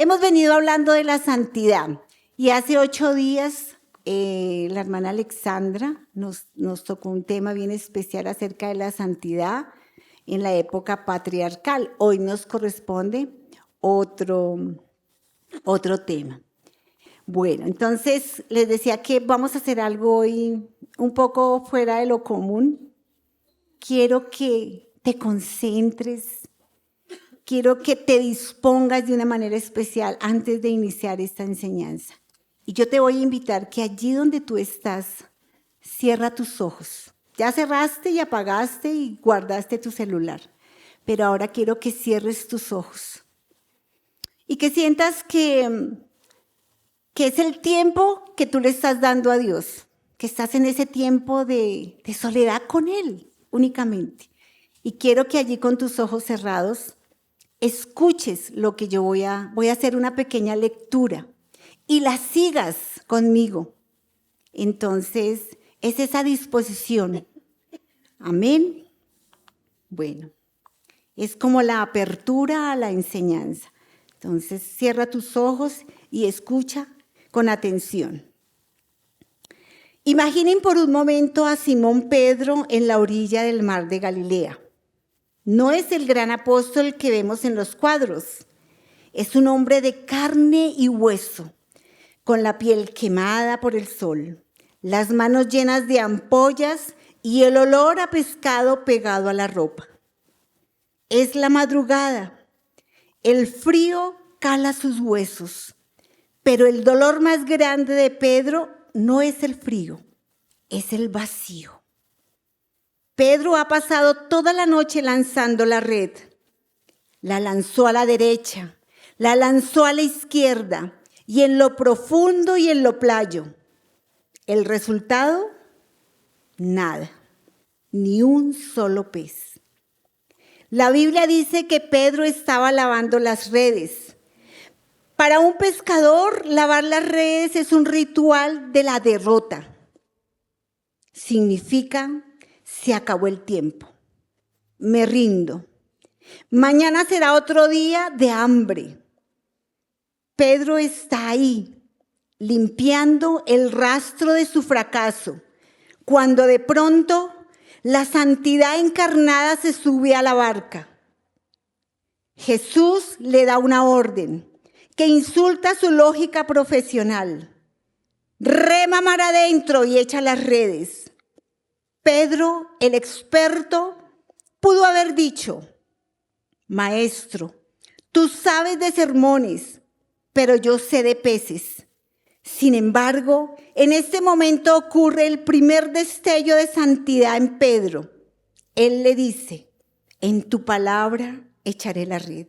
Hemos venido hablando de la santidad y hace 8 días la hermana Alexandra nos tocó un tema bien especial acerca de la santidad en la época patriarcal. Hoy nos corresponde otro tema. Bueno, entonces les decía que vamos a hacer algo hoy un poco fuera de lo común. Quiero que te concentres, quiero que te dispongas de una manera especial antes de iniciar esta enseñanza. Y yo te voy a invitar que allí donde tú estás, cierra tus ojos. Ya cerraste y apagaste y guardaste tu celular, pero ahora quiero que cierres tus ojos y que sientas que es el tiempo que tú le estás dando a Dios, que estás en ese tiempo de soledad con Él únicamente. Y quiero que allí con tus ojos cerrados escuches lo que yo voy a hacer una pequeña lectura y la sigas conmigo. Entonces, es esa disposición. Amén. Bueno, es como la apertura a la enseñanza. Entonces, cierra tus ojos y escucha con atención. Imaginen por un momento a Simón Pedro en la orilla del mar de Galilea. No es el gran apóstol que vemos en los cuadros. Es un hombre de carne y hueso, con la piel quemada por el sol, las manos llenas de ampollas y el olor a pescado pegado a la ropa. Es la madrugada. El frío cala sus huesos, pero el dolor más grande de Pedro no es el frío, es el vacío. Pedro ha pasado toda la noche lanzando la red. La lanzó a la derecha, la lanzó a la izquierda, y en lo profundo y en lo playo. El resultado, nada, ni un solo pez. La Biblia dice que Pedro estaba lavando las redes. Para un pescador, lavar las redes es un ritual de la derrota. Significa, se acabó el tiempo, me rindo. Mañana será otro día de hambre. Pedro está ahí, limpiando el rastro de su fracaso, cuando de pronto la santidad encarnada se sube a la barca. Jesús le da una orden que insulta su lógica profesional. Rema mar adentro y echa las redes. Pedro, el experto, pudo haber dicho: Maestro, tú sabes de sermones, pero yo sé de peces. Sin embargo, en este momento ocurre el primer destello de santidad en Pedro. Él le dice: en tu palabra echaré la red.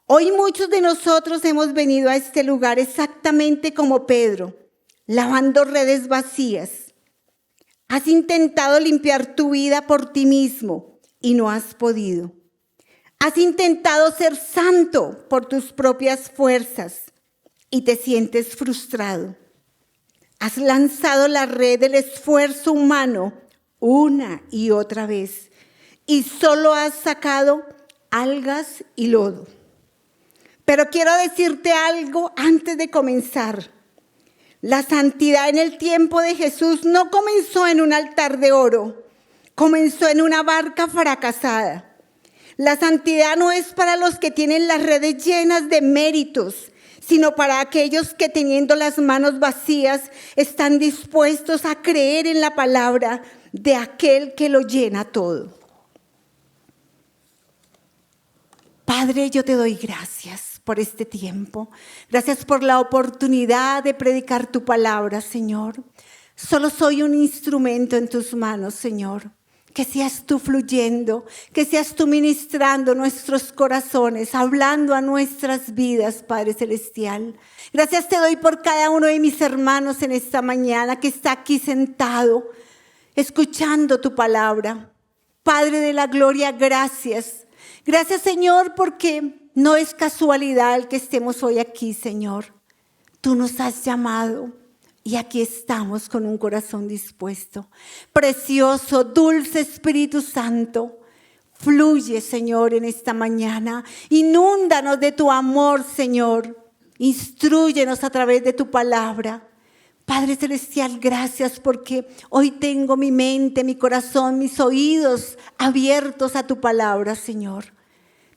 Hoy muchos de nosotros hemos venido a este lugar exactamente como Pedro, lavando redes vacías. Has intentado limpiar tu vida por ti mismo y no has podido. Has intentado ser santo por tus propias fuerzas y te sientes frustrado. Has lanzado la red del esfuerzo humano una y otra vez y solo has sacado algas y lodo. Pero quiero decirte algo antes de comenzar. La santidad en el tiempo de Jesús no comenzó en un altar de oro, comenzó en una barca fracasada. La santidad no es para los que tienen las redes llenas de méritos, sino para aquellos que teniendo las manos vacías están dispuestos a creer en la palabra de aquel que lo llena todo. Padre, yo te doy gracias por este tiempo. Gracias por la oportunidad de predicar tu palabra, Señor. Solo soy un instrumento en tus manos, Señor. Que seas tú fluyendo, que seas tú ministrando nuestros corazones, hablando a nuestras vidas, Padre Celestial. Gracias te doy por cada uno de mis hermanos en esta mañana que está aquí sentado, escuchando tu palabra. Padre de la gloria, gracias. Gracias, Señor, porque no es casualidad el que estemos hoy aquí, Señor. Tú nos has llamado. Y aquí estamos con un corazón dispuesto. Precioso, dulce Espíritu Santo, Fluye, Señor, en esta mañana. Inúndanos de tu amor, Señor. Instrúyenos a través de tu palabra. Padre Celestial, gracias porque hoy tengo mi mente, mi corazón, mis oídos abiertos a tu palabra, Señor.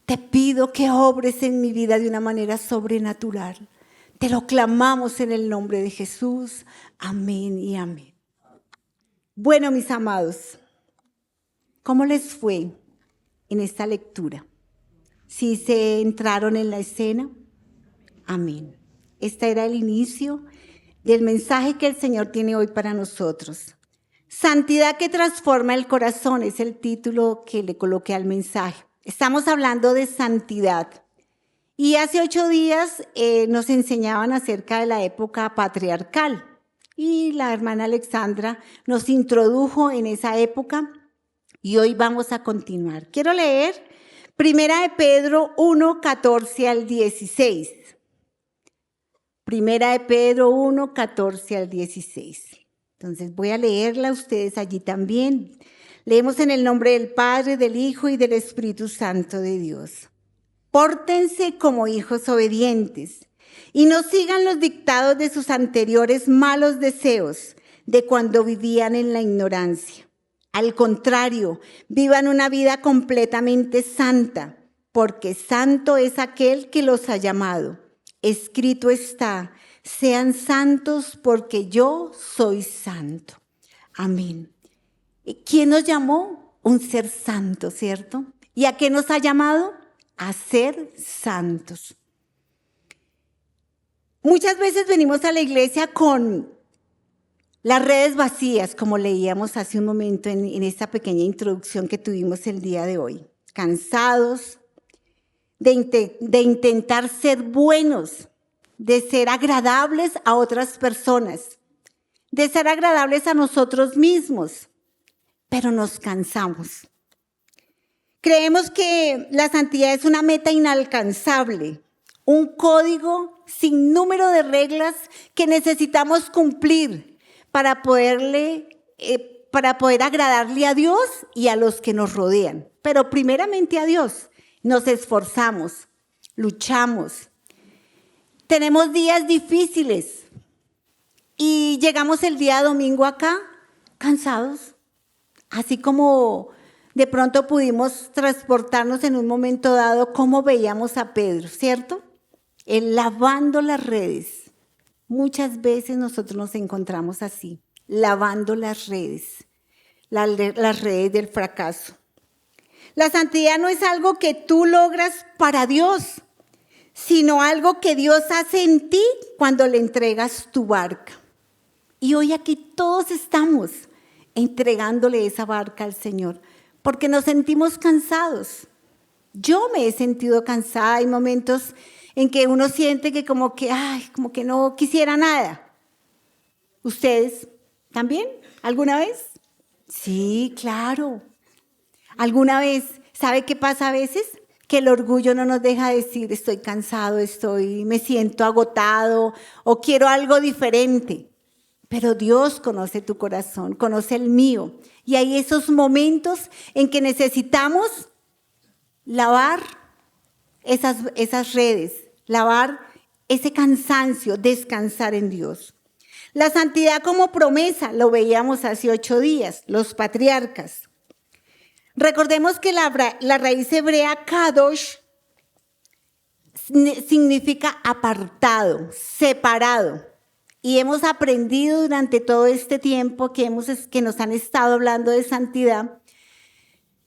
Te pido que obres en mi vida de una manera sobrenatural. Te lo clamamos en el nombre de Jesús. Amén y amén. Bueno, mis amados, ¿cómo les fue en esta lectura? ¿Sí se entraron en la escena? Amén. Este era el inicio del mensaje que el Señor tiene hoy para nosotros. Santidad que transforma el corazón es el título que le coloqué al mensaje. Estamos hablando de santidad. Y hace 8 días nos enseñaban acerca de la época patriarcal. Y la hermana Alexandra nos introdujo en esa época y hoy vamos a continuar. Quiero leer 1 de Pedro 1, 14 al 16. 1 de Pedro 1, 14 al 16. Entonces voy a leerla a ustedes allí también. Leemos en el nombre del Padre, del Hijo y del Espíritu Santo de Dios. Pórtense como hijos obedientes y no sigan los dictados de sus anteriores malos deseos de cuando vivían en la ignorancia. Al contrario, vivan una vida completamente santa, porque santo es aquel que los ha llamado. Escrito está, sean santos porque yo soy santo. Amén. ¿Quién nos llamó? Un ser santo, ¿cierto? ¿Y a qué nos ha llamado? A ser santos. Muchas veces venimos a la iglesia con las redes vacías, como leíamos hace un momento en esta pequeña introducción que tuvimos el día de hoy. Cansados de intentar ser buenos, de ser agradables a otras personas, de ser agradables a nosotros mismos, pero nos cansamos. Creemos que la santidad es una meta inalcanzable, un código sin número de reglas que necesitamos cumplir para poder agradarle a Dios y a los que nos rodean. Pero primeramente a Dios. Nos esforzamos, luchamos, tenemos días difíciles y llegamos el día domingo acá cansados, así como de pronto pudimos transportarnos en un momento dado como veíamos a Pedro, ¿cierto? Él lavando las redes. Muchas veces nosotros nos encontramos así, lavando las redes del fracaso. La santidad no es algo que tú logras para Dios, sino algo que Dios hace en ti cuando le entregas tu barca. Y hoy aquí todos estamos entregándole esa barca al Señor, porque nos sentimos cansados. Yo me he sentido cansada, hay momentos en que uno siente que como que no quisiera nada. ¿Ustedes también? ¿Alguna vez? Sí, claro. ¿Alguna vez? ¿Sabe qué pasa a veces? Que el orgullo no nos deja decir estoy cansado, me siento agotado o quiero algo diferente. Pero Dios conoce tu corazón, conoce el mío. Y hay esos momentos en que necesitamos lavar esas redes, lavar ese cansancio, descansar en Dios. La santidad como promesa, lo veíamos hace 8 días, los patriarcas. Recordemos que la raíz hebrea kadosh significa apartado, separado. Y hemos aprendido durante todo este tiempo que nos han estado hablando de santidad,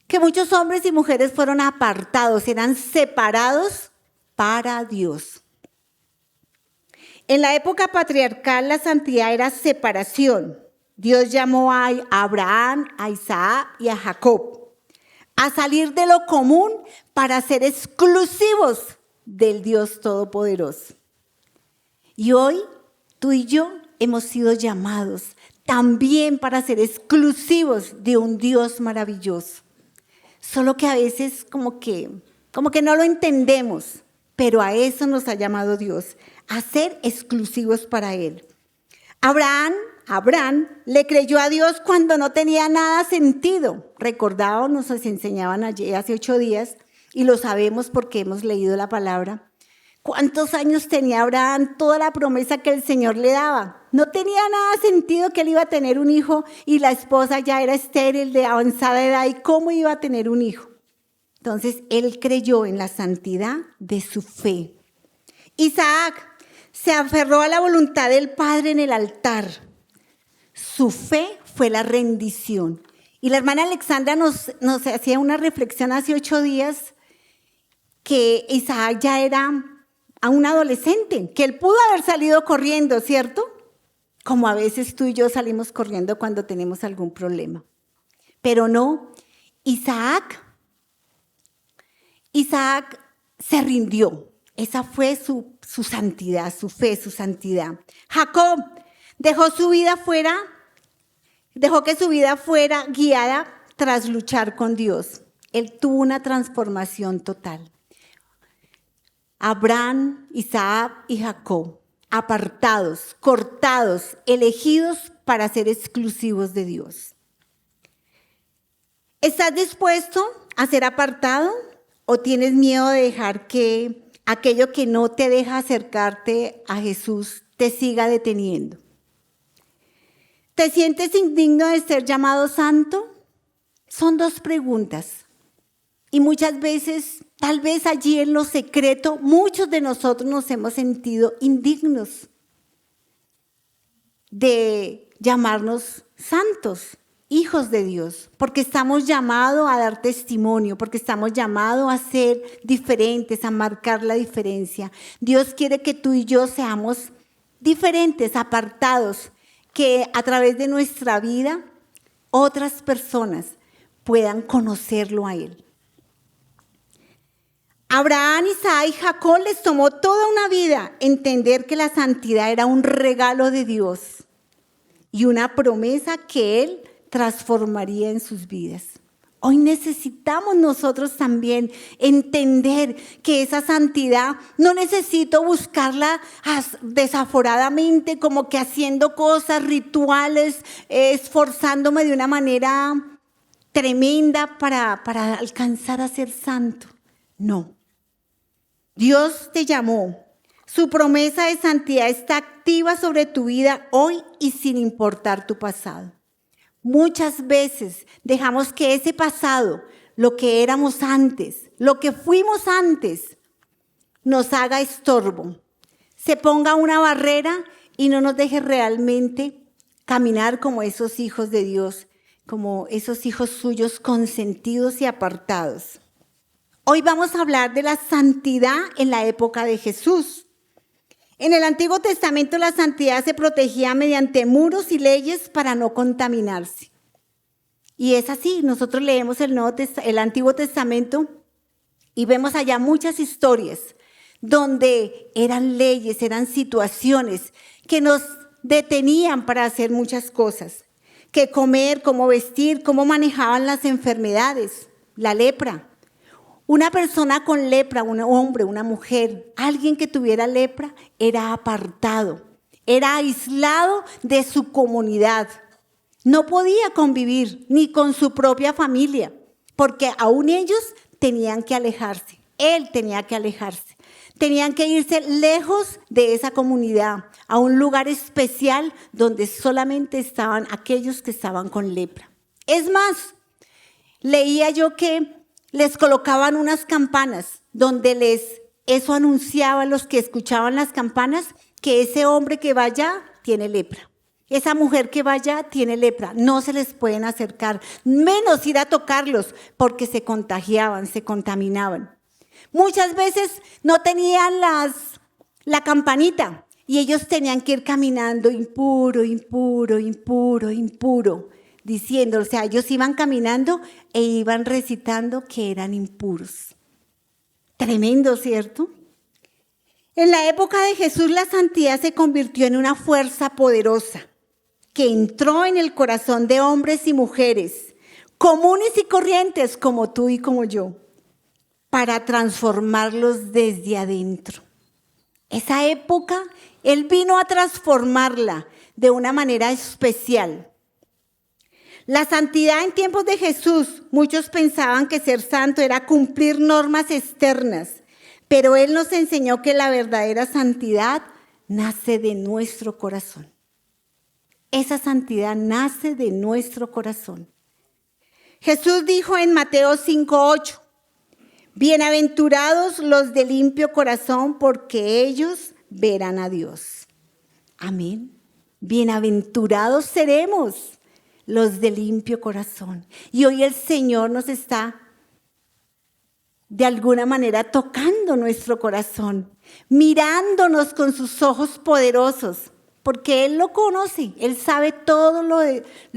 que muchos hombres y mujeres fueron apartados, eran separados para Dios. En la época patriarcal la santidad era separación. Dios llamó a Abraham, a Isaac y a Jacob a salir de lo común para ser exclusivos del Dios Todopoderoso. Y hoy tú y yo hemos sido llamados también para ser exclusivos de un Dios maravilloso. Solo que a veces como que no lo entendemos, pero a eso nos ha llamado Dios, a ser exclusivos para Él. Abraham Abraham, le creyó a Dios cuando no tenía nada sentido. Recordado, nos enseñaban ayer, hace 8 días, y lo sabemos porque hemos leído la palabra. ¿Cuántos años tenía Abraham? Toda la promesa que el Señor le daba. No tenía nada sentido que él iba a tener un hijo y la esposa ya era estéril, de avanzada edad. ¿Y cómo iba a tener un hijo? Entonces, él creyó en la santidad de su fe. Isaac se aferró a la voluntad del Padre en el altar. Su fe fue la rendición. Y la hermana Alexandra nos hacía una reflexión hace 8 días que Isaac ya era a un adolescente, que él pudo haber salido corriendo, ¿cierto? Como a veces tú y yo salimos corriendo cuando tenemos algún problema. Pero no, Isaac se rindió. Esa fue su santidad, su fe, su santidad. Jacob dejó que su vida fuera guiada tras luchar con Dios. Él tuvo una transformación total. Abraham, Isaac y Jacob, apartados, cortados, elegidos para ser exclusivos de Dios. ¿Estás dispuesto a ser apartado o tienes miedo de dejar que aquello que no te deja acercarte a Jesús te siga deteniendo? ¿Te sientes indigno de ser llamado santo? Son 2 preguntas. Y muchas veces, tal vez allí en lo secreto, muchos de nosotros nos hemos sentido indignos de llamarnos santos, hijos de Dios, porque estamos llamados a dar testimonio, porque estamos llamados a ser diferentes, a marcar la diferencia. Dios quiere que tú y yo seamos diferentes, apartados, que a través de nuestra vida otras personas puedan conocerlo a Él. Abraham, Isaac y Jacob les tomó toda una vida entender que la santidad era un regalo de Dios y una promesa que Él transformaría en sus vidas. Hoy necesitamos nosotros también entender que esa santidad no necesito buscarla desaforadamente, como que haciendo cosas, rituales, esforzándome de una manera tremenda para alcanzar a ser santo. No. Dios te llamó. Su promesa de santidad está activa sobre tu vida hoy y sin importar tu pasado. Muchas veces dejamos que ese pasado, lo que éramos antes, lo que fuimos antes, nos haga estorbo, se ponga una barrera y no nos deje realmente caminar como esos hijos de Dios, como esos hijos suyos consentidos y apartados. Hoy vamos a hablar de la santidad en la época de Jesús. En el Antiguo Testamento la santidad se protegía mediante muros y leyes para no contaminarse. Y es así, nosotros leemos el Antiguo Testamento y vemos allá muchas historias donde eran leyes, eran situaciones que nos detenían para hacer muchas cosas. Qué comer, cómo vestir, cómo manejaban las enfermedades, la lepra. Una persona con lepra, un hombre, una mujer, alguien que tuviera lepra, era apartado, era aislado de su comunidad. No podía convivir ni con su propia familia, porque aún ellos tenían que alejarse. Él tenía que alejarse. Tenían que irse lejos de esa comunidad, a un lugar especial donde solamente estaban aquellos que estaban con lepra. Es más, leía yo que les colocaban unas campanas donde eso anunciaba a los que escuchaban las campanas que ese hombre que va allá tiene lepra. Esa mujer que va allá tiene lepra. No se les pueden acercar, menos ir a tocarlos porque se contagiaban, se contaminaban. Muchas veces no tenían la campanita y ellos tenían que ir caminando impuro, impuro, impuro, impuro. Diciendo, o sea, ellos iban caminando e iban recitando que eran impuros. Tremendo, ¿cierto? En la época de Jesús la santidad se convirtió en una fuerza poderosa que entró en el corazón de hombres y mujeres, comunes y corrientes como tú y como yo, para transformarlos desde adentro. Esa época, Él vino a transformarla de una manera especial. La santidad en tiempos de Jesús, muchos pensaban que ser santo era cumplir normas externas, pero Él nos enseñó que la verdadera santidad nace de nuestro corazón. Esa santidad nace de nuestro corazón. Jesús dijo en Mateo 5:8, bienaventurados los de limpio corazón, porque ellos verán a Dios. Amén. Bienaventurados seremos los de limpio corazón. Y hoy el Señor nos está de alguna manera tocando nuestro corazón, mirándonos con sus ojos poderosos, porque Él lo conoce, Él sabe todo lo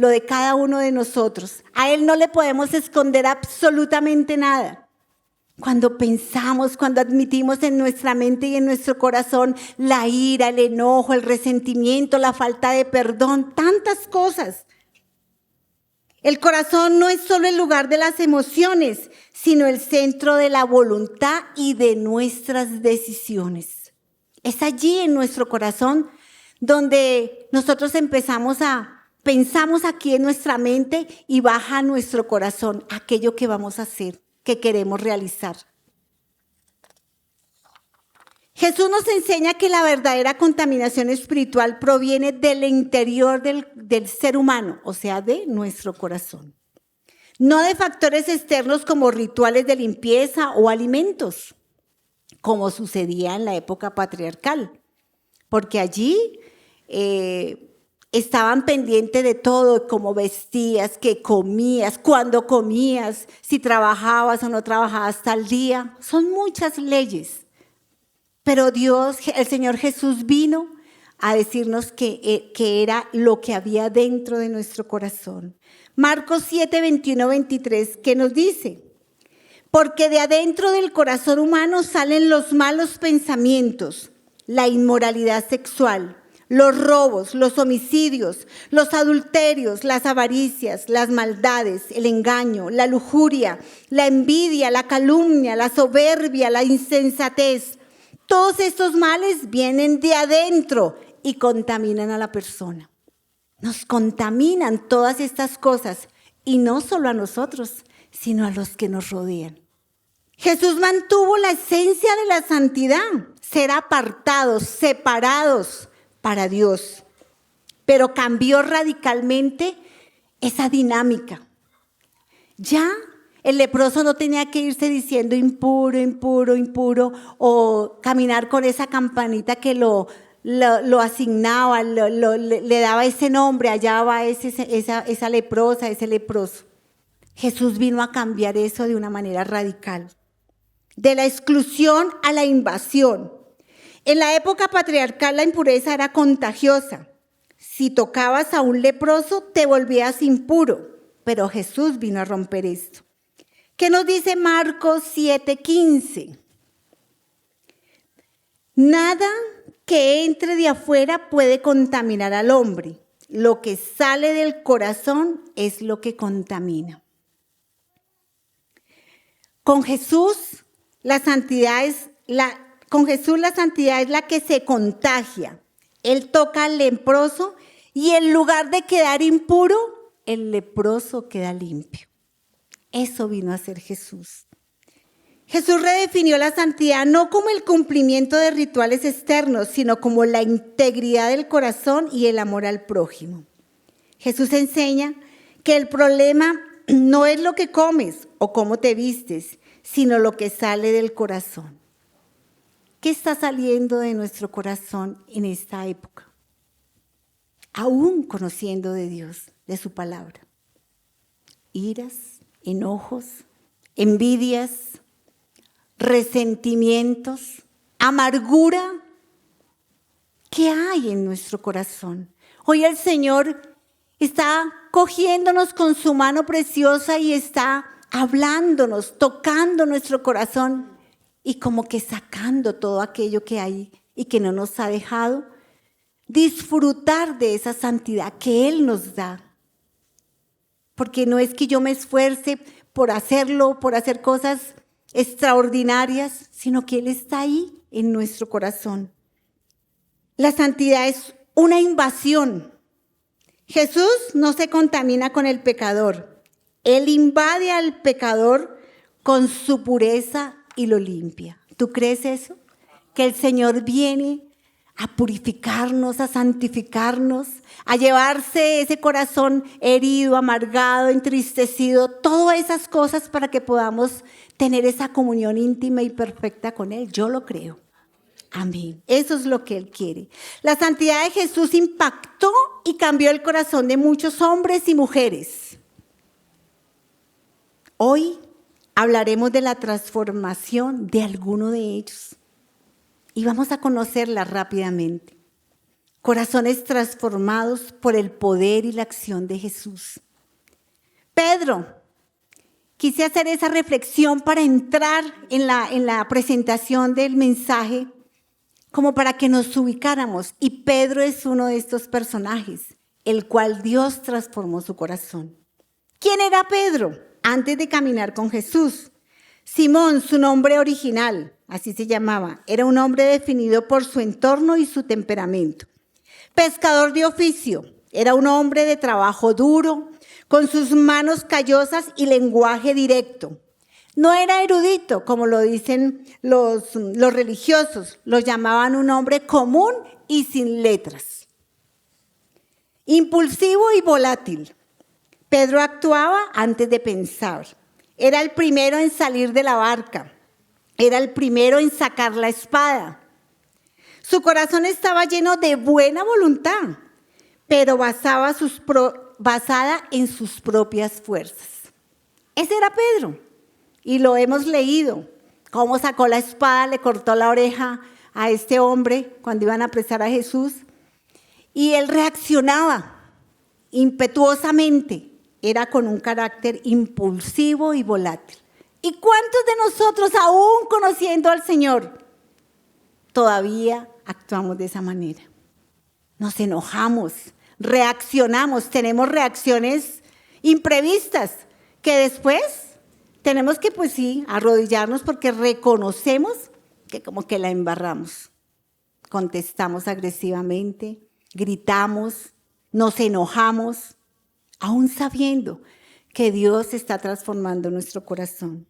de cada uno de nosotros. A Él no le podemos esconder absolutamente nada. Cuando pensamos, cuando admitimos en nuestra mente y en nuestro corazón la ira, el enojo, el resentimiento, la falta de perdón, tantas cosas. El corazón no es solo el lugar de las emociones, sino el centro de la voluntad y de nuestras decisiones. Es allí en nuestro corazón donde nosotros pensamos aquí en nuestra mente y baja a nuestro corazón aquello que vamos a hacer, que queremos realizar. Jesús nos enseña que la verdadera contaminación espiritual proviene del interior del ser humano, o sea, de nuestro corazón. No de factores externos como rituales de limpieza o alimentos, como sucedía en la época patriarcal, porque allí estaban pendientes de todo, cómo vestías, qué comías, cuándo comías, si trabajabas o no trabajabas tal día. Son muchas leyes. Pero Dios, el Señor Jesús vino a decirnos que era lo que había dentro de nuestro corazón. Marcos 7, 21, 23, ¿qué nos dice? Porque de adentro del corazón humano salen los malos pensamientos, la inmoralidad sexual, los robos, los homicidios, los adulterios, las avaricias, las maldades, el engaño, la lujuria, la envidia, la calumnia, la soberbia, la insensatez. Todos estos males vienen de adentro y contaminan a la persona. Nos contaminan todas estas cosas, y no solo a nosotros, sino a los que nos rodean. Jesús mantuvo la esencia de la santidad, ser apartados, separados para Dios, pero cambió radicalmente esa dinámica. Ya el leproso no tenía que irse diciendo impuro, impuro, impuro, o caminar con esa campanita que lo asignaba, le daba ese nombre, allá va esa leprosa, ese leproso. Jesús vino a cambiar eso de una manera radical. De la exclusión a la invasión. En la época patriarcal la impureza era contagiosa. Si tocabas a un leproso te volvías impuro, pero Jesús vino a romper esto. ¿Qué nos dice Marcos 7:15? Nada que entre de afuera puede contaminar al hombre. Lo que sale del corazón es lo que contamina. Con Jesús la santidad es la que se contagia. Él toca al leproso y en lugar de quedar impuro, el leproso queda limpio. Eso vino a ser Jesús. Jesús redefinió la santidad no como el cumplimiento de rituales externos, sino como la integridad del corazón y el amor al prójimo. Jesús enseña que el problema no es lo que comes o cómo te vistes, sino lo que sale del corazón. ¿Qué está saliendo de nuestro corazón en esta época? Aún conociendo de Dios, de su palabra. Iras, enojos, envidias, resentimientos, amargura. ¿Qué hay en nuestro corazón? Hoy el Señor está cogiéndonos con su mano preciosa y está hablándonos, tocando nuestro corazón y como que sacando todo aquello que hay y que no nos ha dejado disfrutar de esa santidad que Él nos da. Porque no es que yo me esfuerce por hacerlo, por hacer cosas extraordinarias, sino que Él está ahí en nuestro corazón. La santidad es una invasión, Jesús no se contamina con el pecador. Él invade al pecador con su pureza y lo limpia. ¿Tú crees eso? Que el Señor viene a purificarnos, a santificarnos, a llevarse ese corazón herido, amargado, entristecido, todas esas cosas para que podamos tener esa comunión íntima y perfecta con Él. Yo lo creo. Amén. Eso es lo que Él quiere. La santidad de Jesús impactó y cambió el corazón de muchos hombres y mujeres. Hoy hablaremos de la transformación de alguno de ellos y vamos a conocerla rápidamente. Corazones transformados por el poder y la acción de Jesús. Pedro, quise hacer esa reflexión para entrar en la presentación del mensaje, como para que nos ubicáramos. Y Pedro es uno de estos personajes, el cual Dios transformó su corazón. ¿Quién era Pedro antes de caminar con Jesús? Simón, su nombre original, así se llamaba, era un hombre definido por su entorno y su temperamento. Pescador de oficio, era un hombre de trabajo duro, con sus manos callosas y lenguaje directo. No era erudito, como lo dicen los religiosos, lo llamaban un hombre común y sin letras. Impulsivo y volátil. Pedro actuaba antes de pensar. Era el primero en salir de la barca. Era el primero en sacar la espada. Su corazón estaba lleno de buena voluntad, pero basada en sus propias fuerzas. Ese era Pedro. Y lo hemos leído, cómo sacó la espada, le cortó la oreja a este hombre cuando iban a apresar a Jesús. Y él reaccionaba impetuosamente, era con un carácter impulsivo y volátil. ¿Y cuántos de nosotros, aún conociendo al Señor, todavía actuamos de esa manera? Nos enojamos, reaccionamos, tenemos reacciones imprevistas que después tenemos que, pues sí, arrodillarnos porque reconocemos que como que la embarramos. Contestamos agresivamente, gritamos, nos enojamos, aún sabiendo que Dios está transformando nuestro corazón.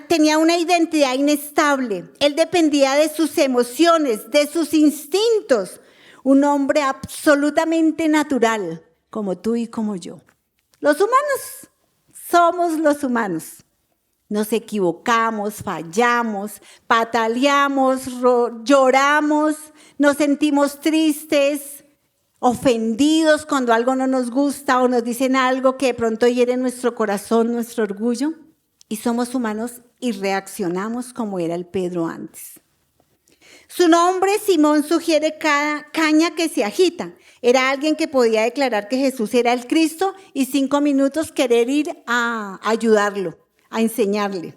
Tenía una identidad inestable. Él dependía de sus emociones, de sus instintos. Un hombre absolutamente natural, como tú y como yo. Los humanos somos los humanos. Nos equivocamos, fallamos, pataleamos, lloramos, nos sentimos tristes, ofendidos cuando algo no nos gusta o nos dicen algo que de pronto hiere nuestro corazón, nuestro orgullo. Y somos humanos y reaccionamos como era el Pedro antes. Su nombre, Simón, sugiere cada caña que se agita. Era alguien que podía declarar que Jesús era el Cristo y 5 minutos querer ir a ayudarlo, a enseñarle.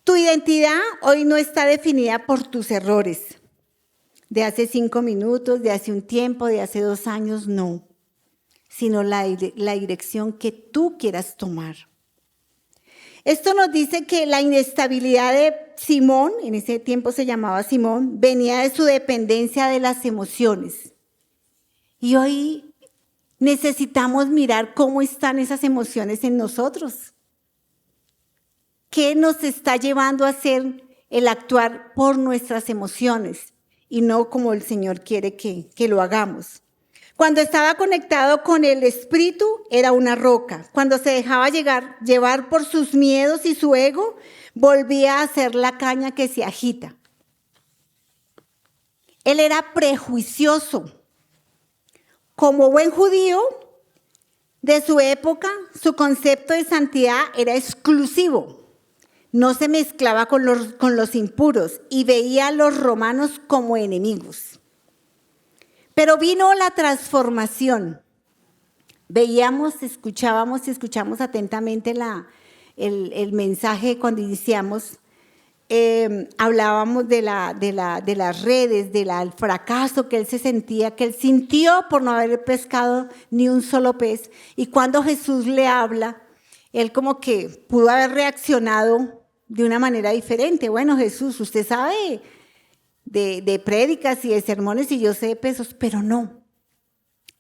Tu identidad hoy no está definida por tus errores. De hace 5 minutos, de hace un tiempo, de hace 2 años, no. Sino la dirección que tú quieras tomar. Esto nos dice que la inestabilidad de Simón, en ese tiempo se llamaba Simón, venía de su dependencia de las emociones. Y hoy necesitamos mirar cómo están esas emociones en nosotros. ¿Qué nos está llevando a hacer el actuar por nuestras emociones y no como el Señor quiere que lo hagamos? Cuando estaba conectado con el Espíritu, era una roca. Cuando se dejaba llevar por sus miedos y su ego, volvía a ser la caña que se agita. Él era prejuicioso. Como buen judío de su época, su concepto de santidad era exclusivo. No se mezclaba con los impuros y veía a los romanos como enemigos. Pero vino la transformación. Veíamos, escuchamos atentamente el mensaje cuando iniciamos. Hablábamos de las redes, del fracaso que él se sentía, que él sintió por no haber pescado ni un solo pez. Y cuando Jesús le habla, él como que pudo haber reaccionado de una manera diferente. Bueno, Jesús, usted sabe de prédicas y de sermones y yo sé de pesos, pero no.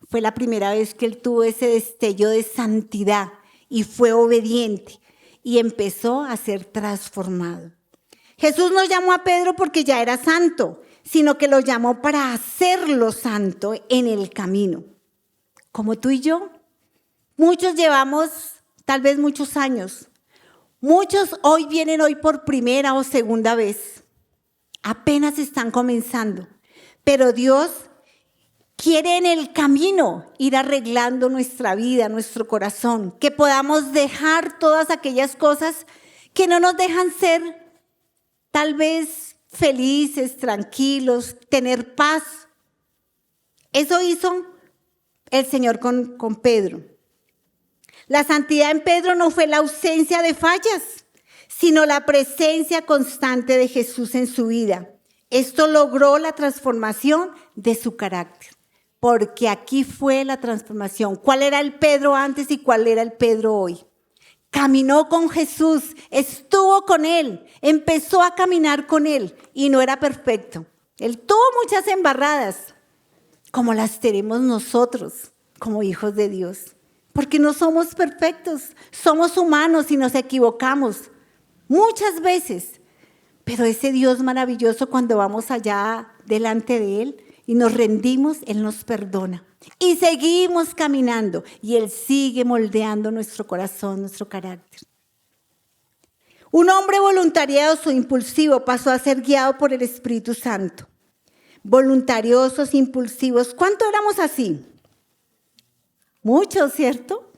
Fue la primera vez que él tuvo ese destello de santidad y fue obediente y empezó a ser transformado. Jesús no llamó a Pedro porque ya era santo, sino que lo llamó para hacerlo santo en el camino. Como tú y yo, muchos llevamos tal vez muchos años. Muchos vienen hoy por primera o segunda vez. Apenas están comenzando. Pero Dios quiere en el camino ir arreglando nuestra vida, nuestro corazón. Que podamos dejar todas aquellas cosas que no nos dejan ser tal vez felices, tranquilos, tener paz. Eso hizo el Señor con Pedro. La santidad en Pedro no fue la ausencia de fallas, sino la presencia constante de Jesús en su vida. Esto logró la transformación de su carácter, porque aquí fue la transformación. ¿Cuál era el Pedro antes y cuál era el Pedro hoy? Caminó con Jesús, estuvo con Él, empezó a caminar con Él y no era perfecto. Él tuvo muchas embarradas, como las tenemos nosotros como hijos de Dios. Porque no somos perfectos, somos humanos y nos equivocamos muchas veces. Pero ese Dios maravilloso, cuando vamos allá delante de Él y nos rendimos, Él nos perdona. Y seguimos caminando y Él sigue moldeando nuestro corazón, nuestro carácter. Un hombre voluntarioso, impulsivo, pasó a ser guiado por el Espíritu Santo. Voluntariosos, impulsivos. ¿Cuánto éramos así? Muchos, ¿cierto?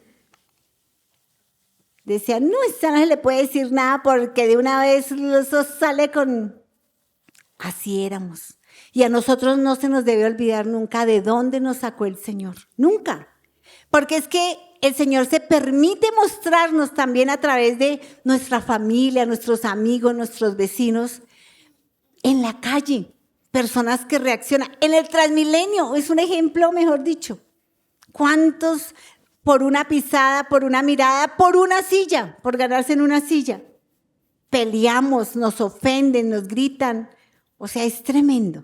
Decían, no, esta no se le puede decir nada porque de una vez eso sale con... Así éramos. Y a nosotros no se nos debe olvidar nunca de dónde nos sacó el Señor. Nunca. Porque es que el Señor se permite mostrarnos también a través de nuestra familia, nuestros amigos, nuestros vecinos, en la calle. Personas que reaccionan. En el Transmilenio es un ejemplo, mejor dicho. ¿Cuántos por una pisada, por una mirada, por una silla, por ganarse en una silla? Peleamos, nos ofenden, nos gritan. O sea, es tremendo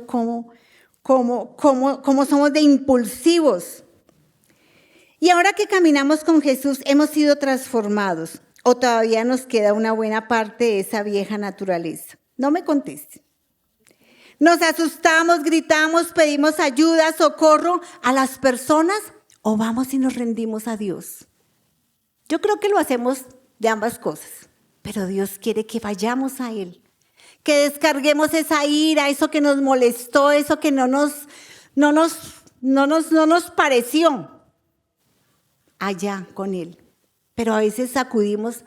cómo somos de impulsivos. Y ahora que caminamos con Jesús, ¿hemos sido transformados o todavía nos queda una buena parte de esa vieja naturaleza? No me contesten. Nos asustamos, gritamos, pedimos ayuda, socorro a las personas o vamos y nos rendimos a Dios. Yo creo que lo hacemos de ambas cosas, pero Dios quiere que vayamos a Él, que descarguemos esa ira, eso que nos molestó, eso que no nos pareció allá con Él. Pero a veces acudimos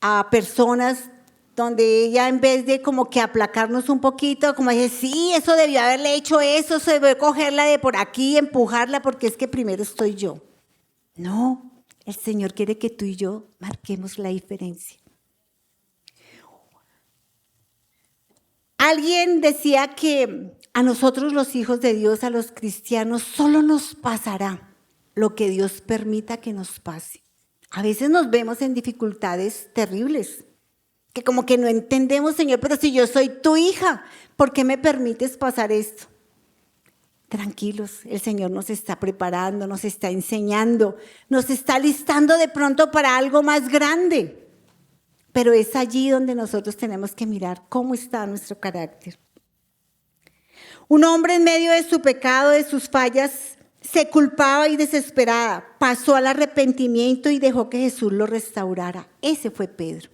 a personas donde ella, en vez de como que aplacarnos un poquito, como dice, sí, eso debió haberle hecho eso, se debe cogerla de por aquí y empujarla porque es que primero estoy yo. No, el Señor quiere que tú y yo marquemos la diferencia. Alguien decía que a nosotros los hijos de Dios, a los cristianos, solo nos pasará lo que Dios permita que nos pase. A veces nos vemos en dificultades terribles, que como que no entendemos, Señor, pero si yo soy tu hija, ¿por qué me permites pasar esto? Tranquilos, el Señor nos está preparando, nos está enseñando, nos está listando de pronto para algo más grande. Pero es allí donde nosotros tenemos que mirar cómo está nuestro carácter. Un hombre en medio de su pecado, de sus fallas, se culpaba y desesperada, pasó al arrepentimiento y dejó que Jesús lo restaurara. Ese fue Pedro.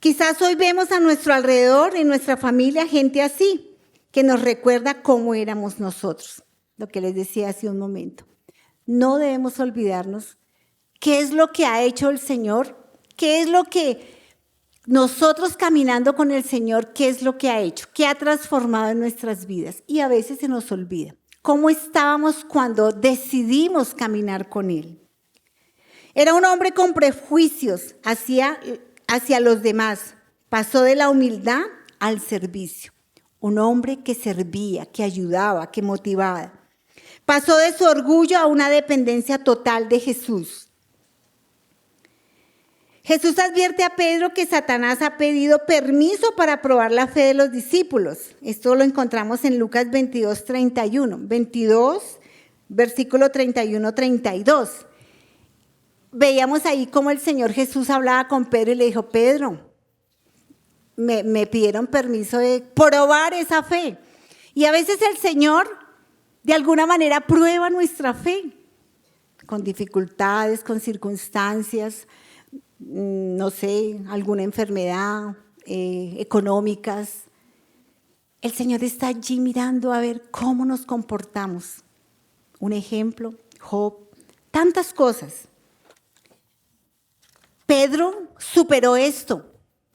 Quizás hoy vemos a nuestro alrededor, en nuestra familia, gente así, que nos recuerda cómo éramos nosotros. Lo que les decía hace un momento. No debemos olvidarnos qué es lo que ha hecho el Señor, qué es lo que nosotros caminando con el Señor, qué es lo que ha hecho, qué ha transformado en nuestras vidas. Y a veces se nos olvida cómo estábamos cuando decidimos caminar con Él. Era un hombre con prejuicios hacia los demás. Pasó de la humildad al servicio. Un hombre que servía, que ayudaba, que motivaba. Pasó de su orgullo a una dependencia total de Jesús. Jesús advierte a Pedro que Satanás ha pedido permiso para probar la fe de los discípulos. Esto lo encontramos en Lucas 22:31. 22, versículo 31-32. Veíamos ahí cómo el Señor Jesús hablaba con Pedro y le dijo, Pedro, me pidieron permiso de probar esa fe. Y a veces el Señor de alguna manera prueba nuestra fe, con dificultades, con circunstancias, no sé, alguna enfermedad, económicas. El Señor está allí mirando a ver cómo nos comportamos. Un ejemplo, Job, tantas cosas. Pedro superó esto.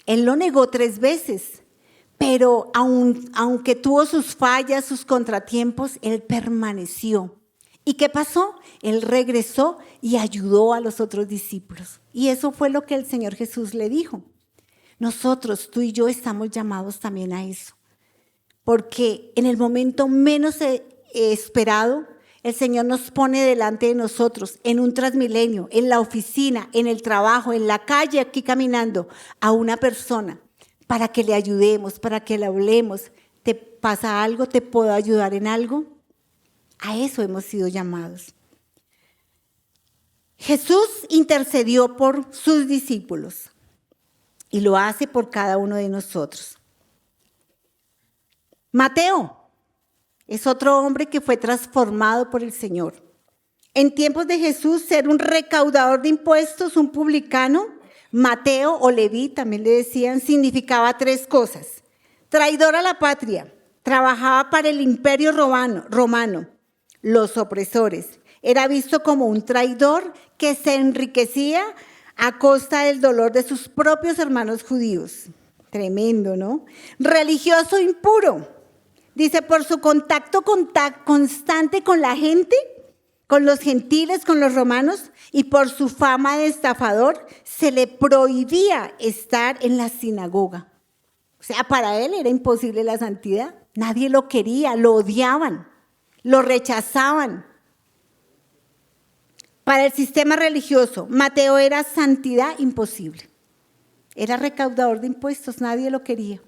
Él lo negó 3 veces, pero aunque tuvo sus fallas, sus contratiempos, él permaneció. ¿Y qué pasó? Él regresó y ayudó a los otros discípulos. Y eso fue lo que el Señor Jesús le dijo. Nosotros, tú y yo, estamos llamados también a eso. Porque en el momento menos esperado, el Señor nos pone delante de nosotros, en un Transmilenio, en la oficina, en el trabajo, en la calle, aquí caminando, a una persona, para que le ayudemos, para que le hablemos. ¿Te pasa algo? ¿Te puedo ayudar en algo? A eso hemos sido llamados. Jesús intercedió por sus discípulos y lo hace por cada uno de nosotros. Mateo es otro hombre que fue transformado por el Señor. En tiempos de Jesús, ser un recaudador de impuestos, un publicano, Mateo o Leví, también le decían, significaba 3 cosas. Traidor a la patria, trabajaba para el imperio romano, los opresores. Era visto como un traidor que se enriquecía a costa del dolor de sus propios hermanos judíos. Tremendo, ¿no? Religioso impuro. Dice, por su contacto constante con la gente, con los gentiles, con los romanos, y por su fama de estafador, se le prohibía estar en la sinagoga. O sea, para él era imposible la santidad. Nadie lo quería, lo odiaban, lo rechazaban. Para el sistema religioso, Mateo era santidad imposible. Era recaudador de impuestos, nadie lo quería.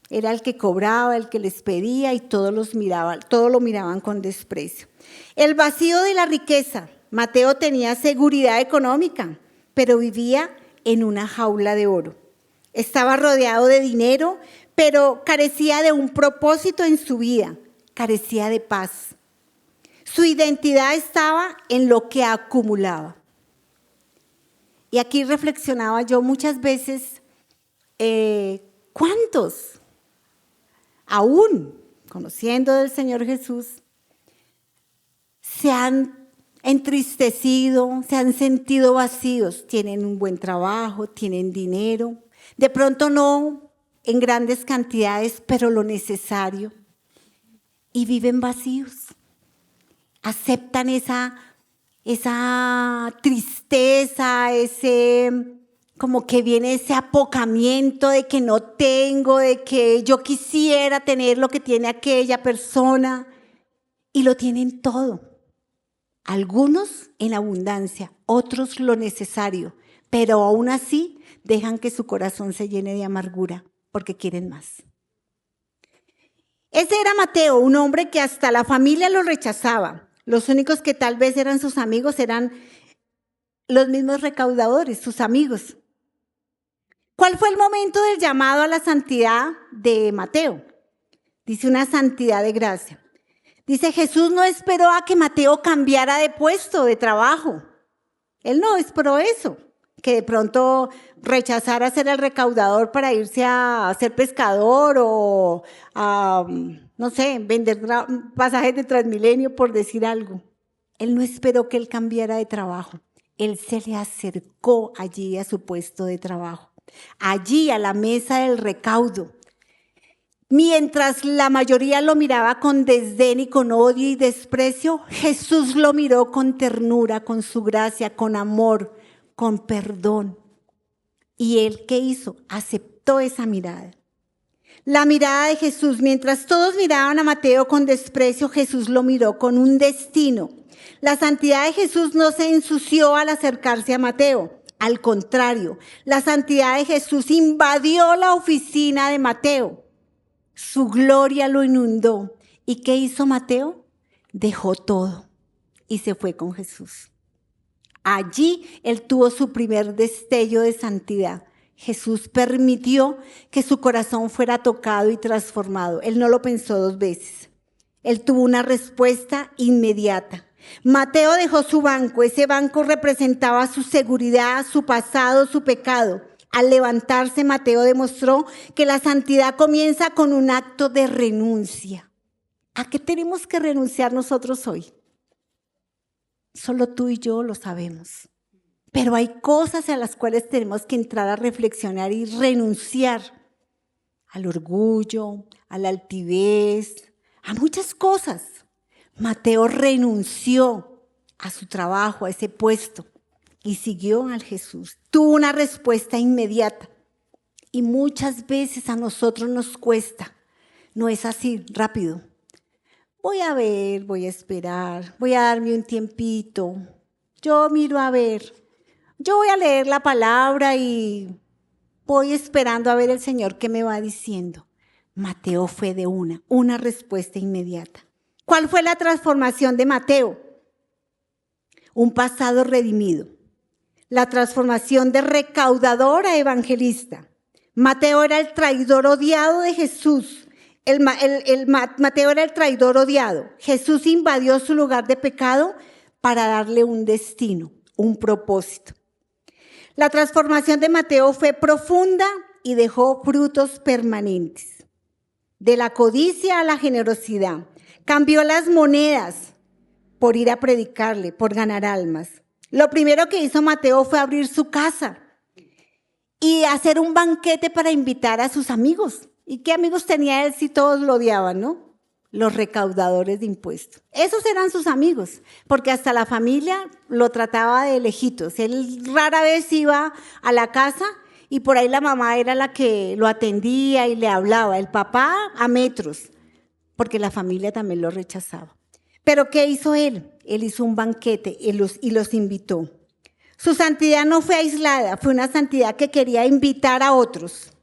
Era el que cobraba, el que les pedía y todos lo miraban con desprecio. El vacío de la riqueza. Mateo tenía seguridad económica, pero vivía en una jaula de oro. Estaba rodeado de dinero, pero carecía de un propósito en su vida, carecía de paz. Su identidad estaba en lo que acumulaba. Y aquí reflexionaba yo muchas veces, ¿cuántos? Aún conociendo del Señor Jesús, se han entristecido, se han sentido vacíos, tienen un buen trabajo, tienen dinero, de pronto no en grandes cantidades, pero lo necesario, y viven vacíos, aceptan esa tristeza, como que viene ese apocamiento de que no tengo, de que yo quisiera tener lo que tiene aquella persona, y lo tienen todo. Algunos en abundancia, otros lo necesario, pero aún así dejan que su corazón se llene de amargura porque quieren más. Ese era Mateo, un hombre que hasta la familia lo rechazaba. Los únicos que tal vez eran sus amigos eran los mismos recaudadores, sus amigos. ¿Cuál fue el momento del llamado a la santidad de Mateo? Dice una santidad de gracia. Dice, Jesús no esperó a que Mateo cambiara de puesto, de trabajo. Él no esperó eso, que de pronto rechazara ser el recaudador para irse a ser pescador o a, no sé, vender pasajes de Transmilenio, por decir algo. Él no esperó que él cambiara de trabajo. Él se le acercó allí a su puesto de trabajo, allí a la mesa del recaudo. Mientras la mayoría lo miraba con desdén y con odio y desprecio, Jesús lo miró con ternura, con su gracia, con amor, con perdón. ¿Y él qué hizo? Aceptó esa mirada. La mirada de Jesús, mientras todos miraban a Mateo con desprecio, Jesús lo miró con un destino. La santidad de Jesús no se ensució al acercarse a Mateo. Al contrario, la santidad de Jesús invadió la oficina de Mateo. Su gloria lo inundó. ¿Y qué hizo Mateo? Dejó todo. y se fue con Jesús. Allí él tuvo su primer destello de santidad. Jesús permitió que su corazón fuera tocado y transformado. Él no lo pensó 2 veces. Él tuvo una respuesta inmediata. Mateo dejó su banco. Ese banco representaba su seguridad, su pasado, su pecado. Al levantarse, Mateo demostró que la santidad comienza con un acto de renuncia. ¿A qué tenemos que renunciar nosotros hoy? Solo tú y yo lo sabemos. Pero hay cosas a las cuales tenemos que entrar a reflexionar y renunciar. Al orgullo, a la altivez, a muchas cosas. Mateo renunció a su trabajo, a ese puesto, y siguió al Jesús. Tuvo una respuesta inmediata. Y muchas veces a nosotros nos cuesta. No es así, rápido. Voy a ver, voy a esperar, voy a darme un tiempito. Yo miro a ver. Yo voy a leer la palabra y voy esperando a ver el Señor qué me va diciendo. Mateo fue de una respuesta inmediata. ¿Cuál fue la transformación de Mateo? Un pasado redimido. La transformación de recaudador a evangelista. Mateo era el traidor odiado de Jesús. Mateo era el traidor odiado. Jesús invadió su lugar de pecado para darle un destino, un propósito. La transformación de Mateo fue profunda y dejó frutos permanentes. De la codicia a la generosidad. Cambió las monedas por ir a predicarle, por ganar almas. Lo primero que hizo Mateo fue abrir su casa y hacer un banquete para invitar a sus amigos. ¿Y qué amigos tenía él si todos lo odiaban, no? Los recaudadores de impuestos. Esos eran sus amigos, porque hasta la familia lo trataba de lejitos. Él rara vez iba a la casa y por ahí la mamá era la que lo atendía y le hablaba. El papá a metros, porque la familia también lo rechazaba. Pero ¿qué hizo él? Él hizo un banquete y los invitó. Su santidad no fue aislada, fue una santidad que quería invitar a otros.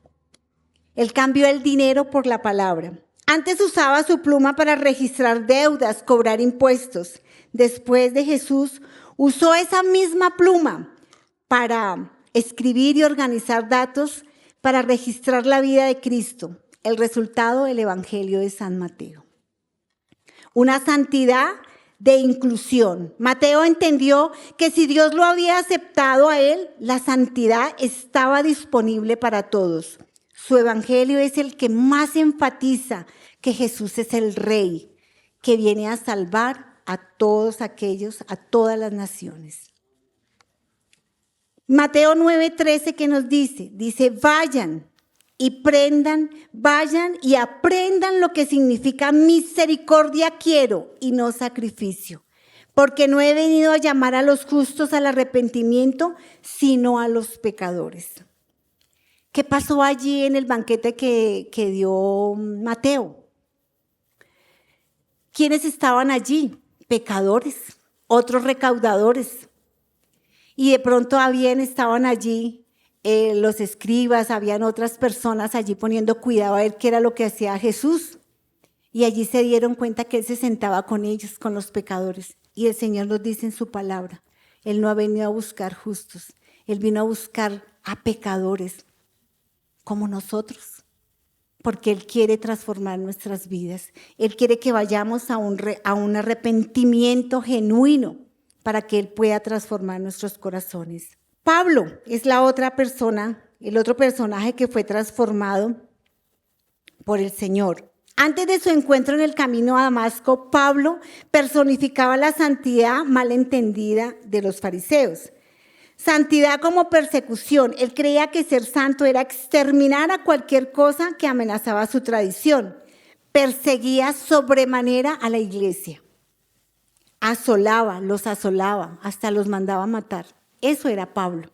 Él cambió el dinero por la palabra. Antes usaba su pluma para registrar deudas, cobrar impuestos. Después de Jesús, usó esa misma pluma para escribir y organizar datos para registrar la vida de Cristo. El resultado del Evangelio de San Mateo. Una santidad de inclusión. Mateo entendió que si Dios lo había aceptado a él, la santidad estaba disponible para todos. Su evangelio es el que más enfatiza que Jesús es el Rey, que viene a salvar a todos aquellos, a todas las naciones. Mateo 9:13 que nos dice, vayan y aprendan lo que significa misericordia quiero y no sacrificio, porque no he venido a llamar a los justos al arrepentimiento, sino a los pecadores. ¿Qué pasó allí en el banquete que dio Mateo? ¿Quiénes estaban allí? Pecadores, otros recaudadores. Y de pronto estaban allí los escribas, habían otras personas allí poniendo cuidado a ver qué era lo que hacía Jesús. Y allí se dieron cuenta que Él se sentaba con ellos, con los pecadores. Y el Señor nos dice en su palabra, Él no ha venido a buscar justos, Él vino a buscar a pecadores como nosotros, porque Él quiere transformar nuestras vidas. Él quiere que vayamos a un arrepentimiento genuino para que Él pueda transformar nuestros corazones. Pablo es la otra persona, el otro personaje que fue transformado por el Señor. Antes de su encuentro en el camino a Damasco, Pablo personificaba la santidad mal entendida de los fariseos. Santidad como persecución. Él creía que ser santo era exterminar a cualquier cosa que amenazaba su tradición. Perseguía sobremanera a la iglesia. Los asolaba, hasta los mandaba a matar. Eso era Pablo.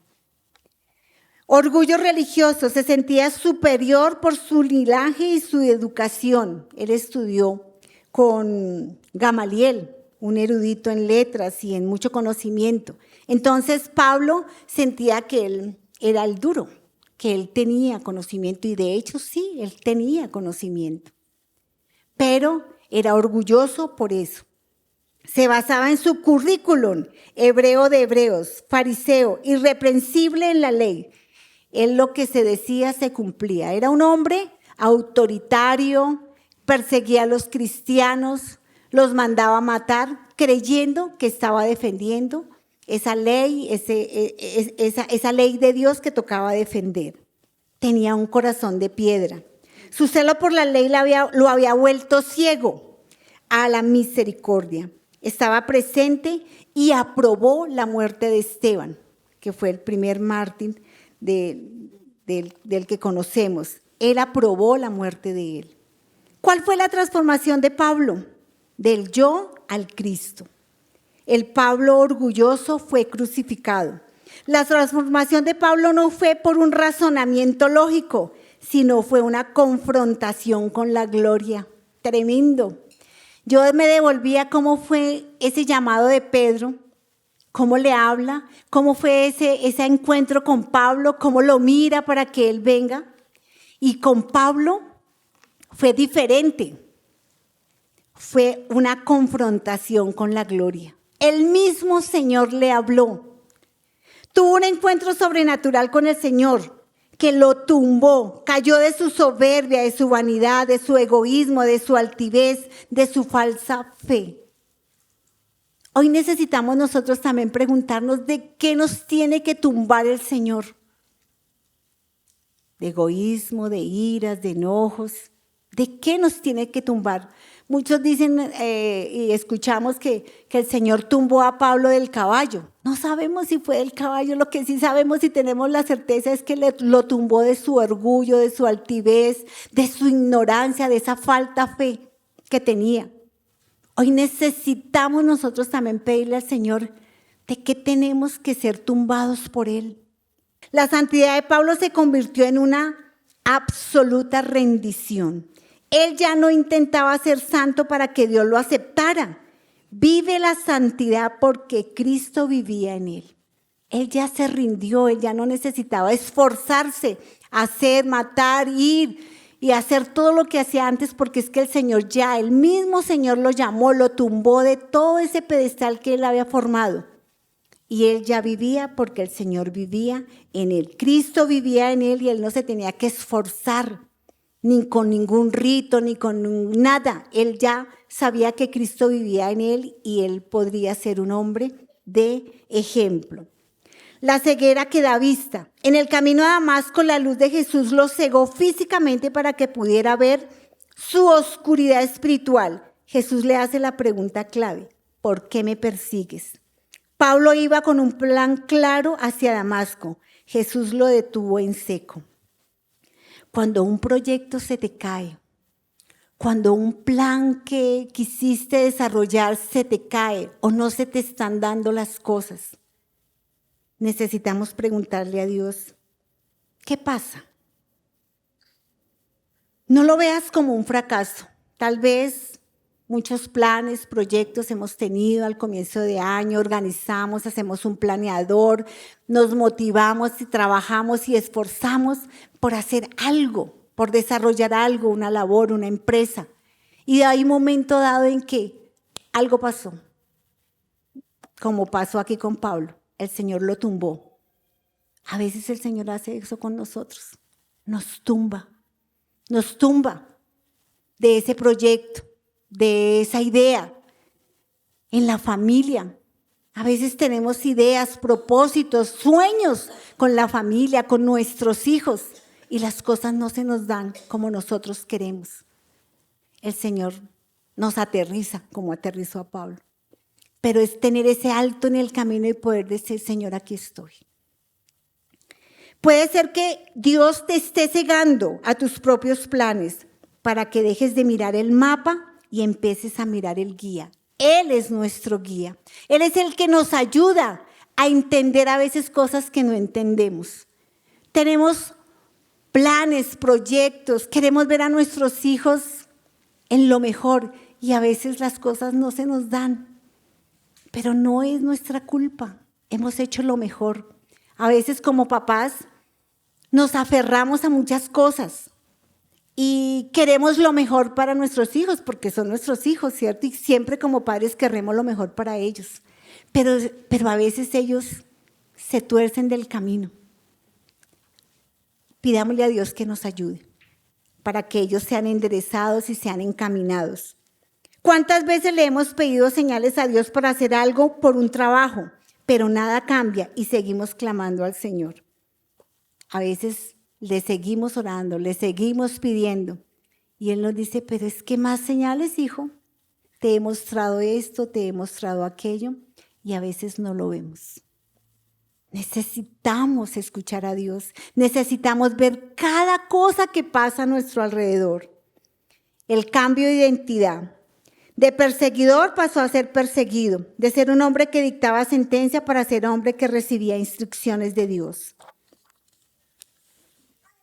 Orgullo religioso, se sentía superior por su linaje y su educación. Él estudió con Gamaliel, un erudito en letras y en mucho conocimiento. Entonces Pablo sentía que él era el duro, que él tenía conocimiento y de hecho sí, él tenía conocimiento. Pero era orgulloso por eso. Se basaba en su currículum, hebreo de hebreos, fariseo, irreprensible en la ley. Él lo que se decía se cumplía. Era un hombre autoritario, perseguía a los cristianos, los mandaba a matar, creyendo que estaba defendiendo esa ley, esa ley de Dios que tocaba defender. Tenía un corazón de piedra. Su celo por la ley lo había vuelto ciego a la misericordia. Estaba presente y aprobó la muerte de Esteban, que fue el primer mártir del que conocemos. Él aprobó la muerte de él. ¿Cuál fue la transformación de Pablo? Del yo al Cristo. El Pablo orgulloso fue crucificado. La transformación de Pablo no fue por un razonamiento lógico, sino fue una confrontación con la gloria. Tremendo. Yo me devolvía cómo fue ese llamado de Pedro, cómo le habla, cómo fue ese encuentro con Pablo, cómo lo mira para que él venga. Y con Pablo fue diferente. Fue una confrontación con la gloria. El mismo Señor le habló. Tuvo un encuentro sobrenatural con el Señor que lo tumbó, cayó de su soberbia, de su vanidad, de su egoísmo, de su altivez, de su falsa fe. Hoy necesitamos nosotros también preguntarnos de qué nos tiene que tumbar el Señor. De egoísmo, de iras, de enojos. ¿De qué nos tiene que tumbar? Muchos dicen y escuchamos que el Señor tumbó a Pablo del caballo. No sabemos si fue del caballo, lo que sí sabemos y tenemos la certeza es que lo tumbó de su orgullo, de su altivez, de su ignorancia, de esa falta de fe que tenía. Hoy necesitamos nosotros también pedirle al Señor de qué tenemos que ser tumbados por Él. La santidad de Pablo se convirtió en una absoluta rendición. Él ya no intentaba ser santo para que Dios lo aceptara. Vive la santidad porque Cristo vivía en él. Él ya se rindió, él ya no necesitaba esforzarse, hacer, matar, ir y hacer todo lo que hacía antes porque es que el mismo Señor lo llamó, lo tumbó de todo ese pedestal que él había formado. Y él ya vivía porque el Señor vivía en él. Cristo vivía en él y él no se tenía que esforzar. Ni con ningún rito, ni con nada. Él ya sabía que Cristo vivía en él y él podría ser un hombre de ejemplo. La ceguera que da vista. En el camino a Damasco, la luz de Jesús lo cegó físicamente para que pudiera ver su oscuridad espiritual. Jesús le hace la pregunta clave: ¿por qué me persigues? Pablo iba con un plan claro hacia Damasco. Jesús lo detuvo en seco. Cuando un proyecto se te cae, cuando un plan que quisiste desarrollar se te cae o no se te están dando las cosas, necesitamos preguntarle a Dios, ¿qué pasa? No lo veas como un fracaso. Tal vez muchos planes, proyectos hemos tenido al comienzo de año, organizamos, hacemos un planeador, nos motivamos y trabajamos y esforzamos por hacer algo, por desarrollar algo, una labor, una empresa. Y hay un momento dado en que algo pasó, como pasó aquí con Pablo. El Señor lo tumbó. A veces el Señor hace eso con nosotros. Nos tumba de ese proyecto, de esa idea. En la familia, a veces tenemos ideas, propósitos, sueños con la familia, con nuestros hijos, y las cosas no se nos dan como nosotros queremos. El Señor nos aterriza como aterrizó a Pablo. Pero es tener ese alto en el camino y poder decir, Señor, aquí estoy. Puede ser que Dios te esté cegando a tus propios planes para que dejes de mirar el mapa y empieces a mirar el guía. Él es nuestro guía. Él es el que nos ayuda a entender a veces cosas que no entendemos. Tenemos planes, proyectos, queremos ver a nuestros hijos en lo mejor y a veces las cosas no se nos dan. Pero no es nuestra culpa, hemos hecho lo mejor. A veces como papás nos aferramos a muchas cosas y queremos lo mejor para nuestros hijos, porque son nuestros hijos, ¿cierto? Y siempre como padres queremos lo mejor para ellos. Pero a veces ellos se tuercen del camino. Pidámosle a Dios que nos ayude para que ellos sean enderezados y sean encaminados. ¿Cuántas veces le hemos pedido señales a Dios para hacer algo por un trabajo, pero nada cambia y seguimos clamando al Señor? A veces le seguimos orando, le seguimos pidiendo y Él nos dice, pero es que más señales, hijo. Te he mostrado esto, te he mostrado aquello y a veces no lo vemos. Necesitamos escuchar a Dios, necesitamos ver cada cosa que pasa a nuestro alrededor. El cambio de identidad. De perseguidor pasó a ser perseguido, de ser un hombre que dictaba sentencia para ser hombre que recibía instrucciones de Dios.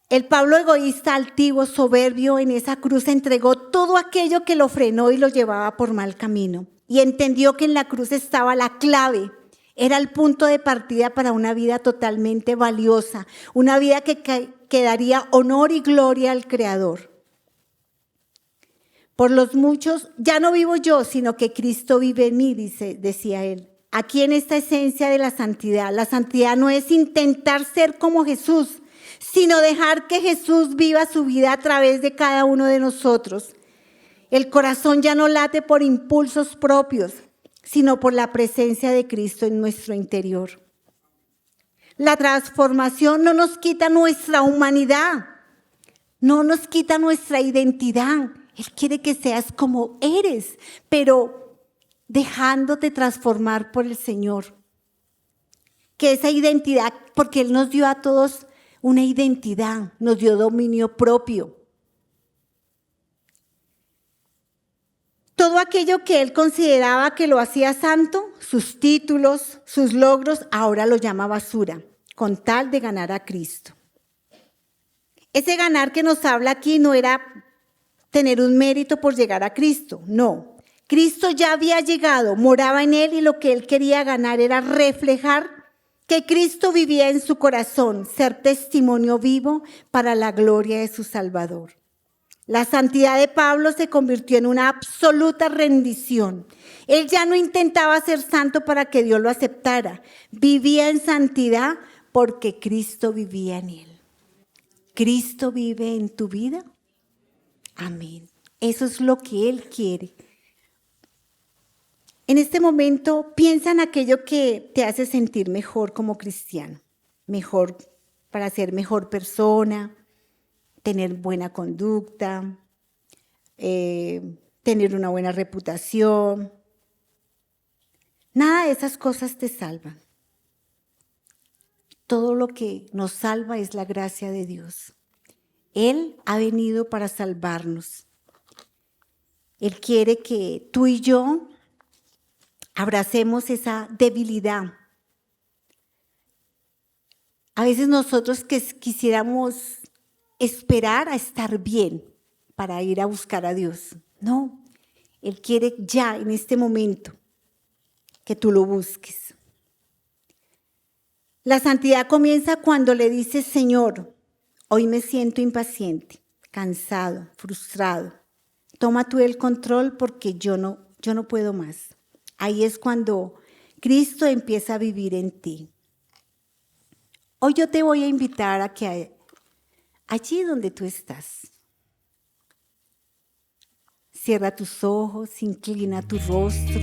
El Pablo egoísta, altivo, soberbio, en esa cruz entregó todo aquello que lo frenó y lo llevaba por mal camino. Y entendió que en la cruz estaba la clave. Era el punto de partida para una vida totalmente valiosa, una vida que daría honor y gloria al Creador. Por los muchos, ya no vivo yo, sino que Cristo vive en mí, decía él. Aquí en esta esencia de la santidad no es intentar ser como Jesús, sino dejar que Jesús viva su vida a través de cada uno de nosotros. El corazón ya no late por impulsos propios, sino por la presencia de Cristo en nuestro interior. La transformación no nos quita nuestra humanidad, no nos quita nuestra identidad. Él quiere que seas como eres, pero dejándote transformar por el Señor. Que esa identidad, porque Él nos dio a todos una identidad, nos dio dominio propio. Todo aquello que Él consideraba que lo hacía santo, sus títulos, sus logros, ahora lo llama basura, con tal de ganar a Cristo. Ese ganar que nos habla aquí no era tener un mérito por llegar a Cristo, no. Cristo ya había llegado, moraba en Él y lo que Él quería ganar era reflejar que Cristo vivía en su corazón, ser testimonio vivo para la gloria de su Salvador. La santidad de Pablo se convirtió en una absoluta rendición. Él ya no intentaba ser santo para que Dios lo aceptara. Vivía en santidad porque Cristo vivía en él. ¿Cristo vive en tu vida? Amén. Eso es lo que Él quiere. En este momento, piensa en aquello que te hace sentir mejor como cristiano. Mejor para ser mejor persona, tener buena conducta, tener una buena reputación. Nada de esas cosas te salvan. Todo lo que nos salva es la gracia de Dios. Él ha venido para salvarnos. Él quiere que tú y yo abracemos esa debilidad. A veces nosotros quisiéramos esperar a estar bien para ir a buscar a Dios. No, Él quiere ya en este momento que tú lo busques. La santidad comienza cuando le dices, Señor, hoy me siento impaciente, cansado, frustrado. Toma tú el control porque yo no puedo más. Ahí es cuando Cristo empieza a vivir en ti. Hoy yo te voy a invitar a que allí donde tú estás, cierra tus ojos, inclina tu rostro.